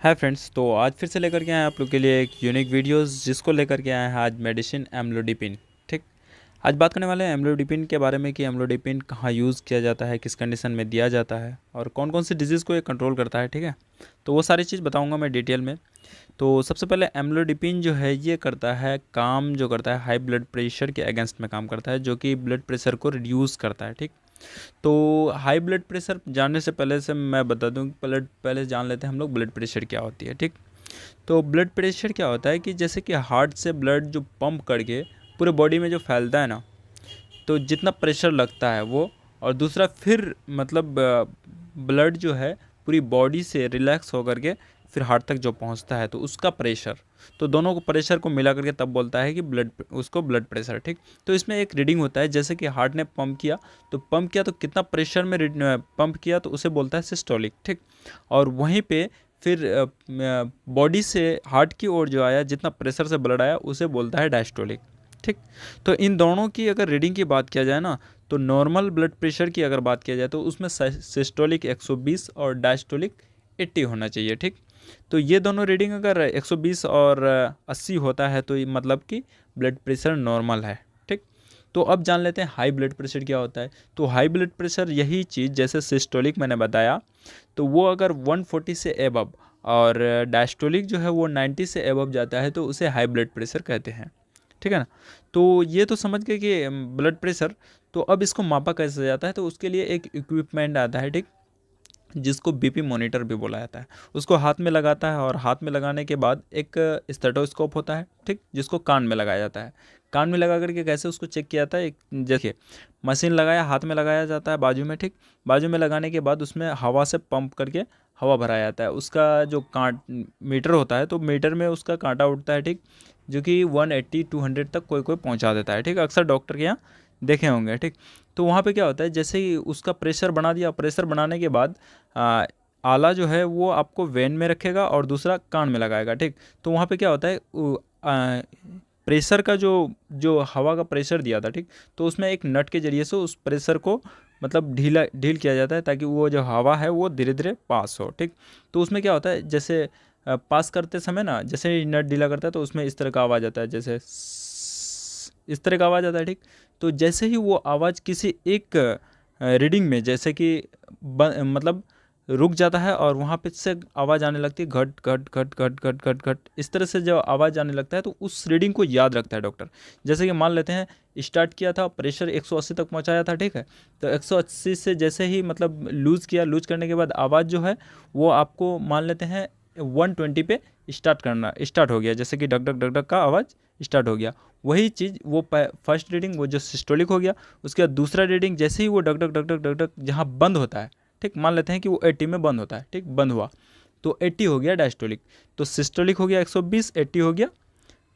Hi friends, तो आज फिर से लेकर के आए हैं आप लोग के लिए एक यूनिक वीडियोस जिसको लेकर के आए हैं आज मेडिसिन एम्लोडिपिन। ठीक, आज बात करने वाले हैं एम्लोडिपिन के बारे में कि एम्लोडिपिन कहाँ यूज़ किया जाता है, किस कंडीशन में दिया जाता है और कौन कौन सी डिजीज़ को ये कंट्रोल करता है। ठीक है, तो वो सारी चीज़ बताऊँगा मैं डिटेल में। तो सबसे पहले एम्लोडिपिन जो है ये करता है काम, जो करता है हाई ब्लड प्रेशर के अगेंस्ट में काम करता है, जो कि ब्लड प्रेशर को रिड्यूस करता है। ठीक, तो हाई ब्लड प्रेशर जानने से पहले से मैं बता दूं कि पहले जान लेते हैं हम लोग ब्लड प्रेशर क्या होती है। ठीक, तो ब्लड प्रेशर क्या होता है कि जैसे कि हार्ट से ब्लड जो पंप करके पूरे बॉडी में जो फैलता है ना, तो जितना प्रेशर लगता है वो, और दूसरा फिर मतलब ब्लड जो है पूरी बॉडी से रिलैक्स होकर के फिर हार्ट तक जो पहुंचता है तो उसका प्रेशर, तो दोनों को प्रेशर को मिला करके तब बोलता है कि ब्लड, उसको ब्लड प्रेशर। ठीक, तो इसमें एक रीडिंग होता है, जैसे कि हार्ट ने पंप किया तो कितना प्रेशर में पंप किया तो उसे बोलता है सिस्टोलिक। ठीक, और वहीं पे फिर बॉडी से हार्ट की ओर जो आया, जितना प्रेशर से ब्लड आया उसे बोलता है डायस्टोलिक। ठीक, तो इन दोनों की अगर रीडिंग की बात किया जाए ना, तो नॉर्मल ब्लड प्रेशर की अगर बात किया जाए तो उसमें सिस्टोलिक 120 और डायस्टोलिक 80 होना चाहिए। ठीक, तो ये दोनों रीडिंग अगर 120 और 80 होता है तो ये मतलब कि ब्लड प्रेशर नॉर्मल है। ठीक, तो अब जान लेते हैं हाई ब्लड प्रेशर क्या होता है। तो हाई ब्लड प्रेशर यही चीज़ जैसे सिस्टोलिक मैंने बताया, तो वो अगर 140 से एबव और डायस्टोलिक जो है वो 90 से एबव जाता है तो उसे हाई ब्लड प्रेशर कहते हैं। ठीक है ना, तो ये तो समझ गए कि ब्लड प्रेशर। तो अब इसको मापा कैसे जाता है, तो उसके लिए एक इक्विपमेंट आता है। ठीक, जिसको बीपी मॉनिटर भी बोला जाता है, उसको हाथ में लगाता है और हाथ में लगाने के बाद एक स्टेथोस्कोप होता है। ठीक, जिसको कान में लगाया जाता है। कान में लगा करके कैसे उसको चेक किया जाता है, एक देखिए मशीन लगाया, हाथ में लगाया जाता है बाजू में। ठीक, बाजू में लगाने के बाद उसमें हवा से पंप करके हवा भराया जाता है। उसका जो मीटर होता है, तो मीटर में उसका कांटा उठता है। ठीक, जो कि 180 200 तक कोई कोई पहुंचा देता है। ठीक, अक्सर डॉक्टर के यहाँ देखे होंगे। ठीक, तो वहाँ पे क्या होता है, जैसे ही उसका प्रेशर बना दिया, प्रेशर बनाने के बाद आला जो है वो आपको वेन में रखेगा और दूसरा कान में लगाएगा। ठीक, तो वहाँ पे क्या होता है, प्रेशर का जो जो हवा का प्रेशर दिया था, ठीक, तो उसमें एक नट के जरिए से उस प्रेशर को मतलब ढील किया जाता है ताकि वो जो हवा है वो धीरे धीरे पास हो। ठीक, तो उसमें क्या होता है, जैसे पास करते समय ना, जैसे ही नट ढीला करता है तो उसमें इस तरह का आवाज़ आता है, जैसे इस तरह का आवाज़ आता है। ठीक, तो जैसे ही वो आवाज़ किसी एक रीडिंग में जैसे कि मतलब रुक जाता है और वहाँ पे से आवाज़ आने लगती है, घट घट घट घट घट घट घट, इस तरह से जब आवाज़ आने लगता है तो उस रीडिंग को याद रखता है डॉक्टर। जैसे कि मान लेते हैं स्टार्ट किया था, प्रेशर 180 तक पहुँचाया था। ठीक है, तो 180 से जैसे ही मतलब लूज़ किया, लूज़ करने के बाद आवाज़ जो है वो आपको मान लेते हैं 120 पे स्टार्ट हो गया, जैसे कि डग डग डग डग का आवाज़ स्टार्ट हो गया। वही चीज़ वो फर्स्ट रीडिंग वो जो सिस्टोलिक हो गया, उसके बाद दूसरा रीडिंग जैसे ही वो डग डग डग डग डग डग जहाँ बंद होता है, ठीक, मान लेते हैं कि वो 80 में बंद होता है। ठीक, बंद हुआ तो 80 हो गया डायस्टोलिक। तो सिस्टोलिक हो गया 120, 80 हो गया,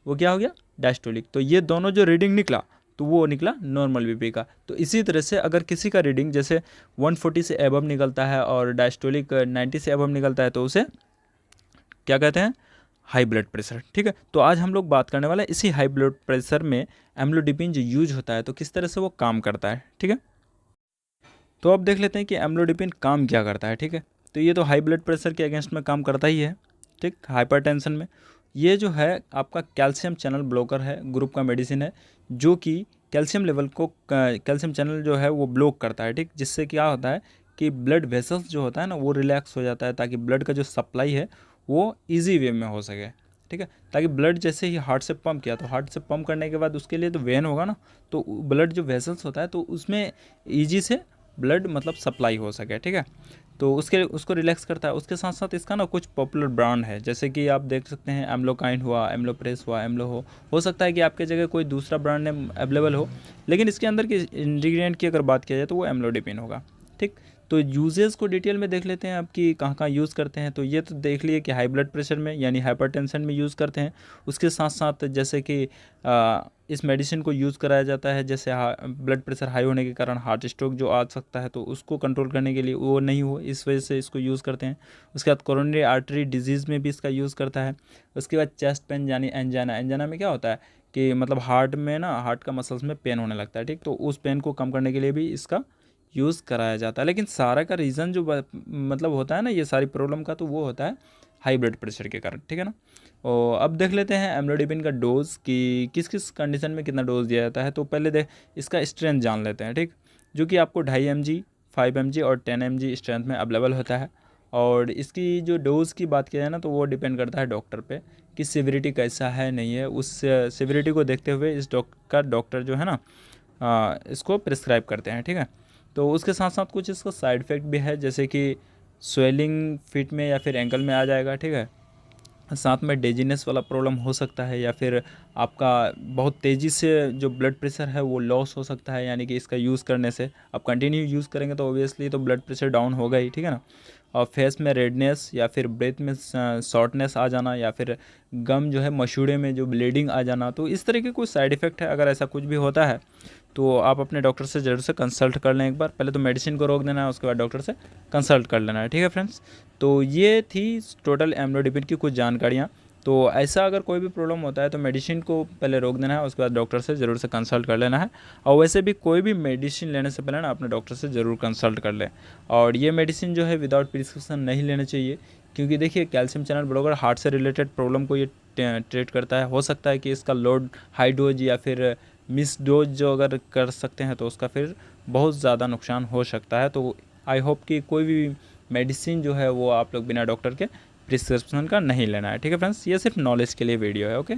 वो क्या हो गया, डायस्टोलिक। तो ये दोनों जो रीडिंग निकला तो वो निकला नॉर्मल बीपी का। तो इसी तरह से अगर किसी का रीडिंग जैसे 140 से एबव निकलता है और डायस्टोलिक 90 से एबव निकलता है तो उसे क्या कहते हैं, हाई ब्लड प्रेशर। ठीक है, तो आज हम लोग बात करने वाले हैं इसी हाई ब्लड प्रेशर में एम्लोडिपिन जो यूज होता है तो किस तरह से वो काम करता है। ठीक है, तो अब देख लेते हैं कि एम्लोडिपिन काम क्या करता है। ठीक है, तो ये तो हाई ब्लड प्रेशर के अगेंस्ट में काम करता ही है। ठीक, हाइपरटेंशन में ये जो है आपका कैल्शियम चैनल ब्लॉकर है, ग्रुप का मेडिसिन है, जो कि कैल्शियम लेवल को, कैल्शियम चैनल जो है वो ब्लॉक करता है। ठीक, जिससे क्या होता है कि ब्लड वेसल्स जो होता है ना वो रिलैक्स हो जाता है, ताकि ब्लड का जो सप्लाई है वो ईजी वे में हो सके। ठीक है, ताकि ब्लड जैसे ही हार्ट से पंप किया, तो हार्ट से पंप करने के बाद उसके लिए तो वेन होगा ना, तो ब्लड जो वेसल्स होता है तो उसमें ईजी से ब्लड मतलब सप्लाई हो सके। ठीक है, तो उसको रिलैक्स करता है। उसके साथ साथ इसका ना कुछ पॉपुलर ब्रांड है, जैसे कि आप देख सकते हैं एम्लोकाइन हुआ, एम्लोप्रेस हुआ, एम्लो हो सकता है कि आपके जगह कोई दूसरा ब्रांड नेम अवेलेबल हो, लेकिन इसके अंदर के इंग्रेडिएंट की अगर बात किया जाए तो वो एम्लोडिपिन होगा। ठीक, तो यूजेस को डिटेल में देख लेते हैं आप कि कहाँ कहाँ यूज़ करते हैं। तो ये तो देख लिए कि हाई ब्लड प्रेशर में यानी हाइपरटेंशन में यूज़ करते हैं। उसके साथ साथ जैसे कि इस मेडिसिन को यूज़ कराया जाता है, जैसे ब्लड प्रेशर हाई होने के कारण हार्ट स्ट्रोक जो आ सकता है तो उसको कंट्रोल करने के लिए वो नहीं हो, इस वजह से इसको यूज़ करते हैं। उसके बाद कोरोनरी आर्टरी डिजीज़ में भी इसका यूज़ करता है। उसके बाद चेस्ट पेन यानी एंजाना, एंजाना में क्या होता है कि मतलब हार्ट में ना, हार्ट का मसल्स में पेन होने लगता है। ठीक, तो उस पेन को कम करने के लिए भी इसका यूज़ कराया जाता है। लेकिन सारा का रीज़न जो मतलब होता है ना ये सारी प्रॉब्लम का, तो वो होता है हाई ब्लड प्रेशर के कारण, ठीक है ना। और अब देख लेते हैं एम्लोडिपिन का डोज कि किस किस कंडीशन में कितना डोज दिया जाता है। तो पहले इसका स्ट्रेंथ जान लेते हैं, ठीक, जो कि आपको 2.5 mg, 5 mg और 10 mg स्ट्रेंथ में अवेलेबल होता है। और इसकी जो डोज़ की बात किया जाए ना, तो वो डिपेंड करता है डॉक्टर पे कि सिविरिटी कैसा है नहीं है। उस सिविरिटी को देखते हुए इस डॉक्टर जो है ना इसको प्रिस्क्राइब करते हैं, ठीक है। तो उसके साथ साथ कुछ इसका साइड इफ़ेक्ट भी है, जैसे कि स्वेलिंग फीट में या फिर एंकल में आ जाएगा, ठीक है। साथ में डेजीनेस वाला प्रॉब्लम हो सकता है, या फिर आपका बहुत तेज़ी से जो ब्लड प्रेशर है वो लॉस हो सकता है, यानी कि इसका यूज़ करने से आप कंटिन्यू यूज़ करेंगे तो ऑब्वियसली तो ब्लड प्रेशर डाउन होगा ही, ठीक है ना। और फेस में रेडनेस या फिर ब्रेथ में शॉर्टनेस आ जाना, या फिर गम जो है मसूड़े में जो ब्लीडिंग आ जाना, तो इस तरह के कुछ साइड इफ़ेक्ट है। अगर ऐसा कुछ भी होता है तो आप अपने डॉक्टर से ज़रूर से कंसल्ट कर लें एक बार। पहले तो मेडिसिन को रोक देना है, उसके बाद डॉक्टर से कंसल्ट कर लेना है, ठीक है फ्रेंड्स। तो ये थी टोटल एम्लोडिपिन की कुछ जानकारियाँ। तो ऐसा अगर कोई भी प्रॉब्लम होता है तो मेडिसिन को पहले रोक देना है, उसके बाद डॉक्टर से ज़रूर से कंसल्ट कर लेना है। और वैसे भी कोई भी मेडिसिन लेने से पहले ना अपने डॉक्टर से ज़रूर कंसल्ट कर लें। और ये मेडिसिन जो है विदाउट प्रिस्क्रिप्शन नहीं लेना चाहिए, क्योंकि देखिए कैल्शियम चैनल ब्लॉकर हार्ट से रिलेटेड प्रॉब्लम को ये ट्रीट करता है। हो सकता है कि इसका लोड हाई डोज या फिर मिस डोज जो अगर कर सकते हैं तो उसका फिर बहुत ज़्यादा नुकसान हो सकता है। तो आई होप कि कोई भी मेडिसिन जो है वो आप लोग बिना डॉक्टर के प्रिस्क्रिप्शन का नहीं लेना है, ठीक है फ्रेंड्स। ये सिर्फ नॉलेज के लिए वीडियो है, ओके।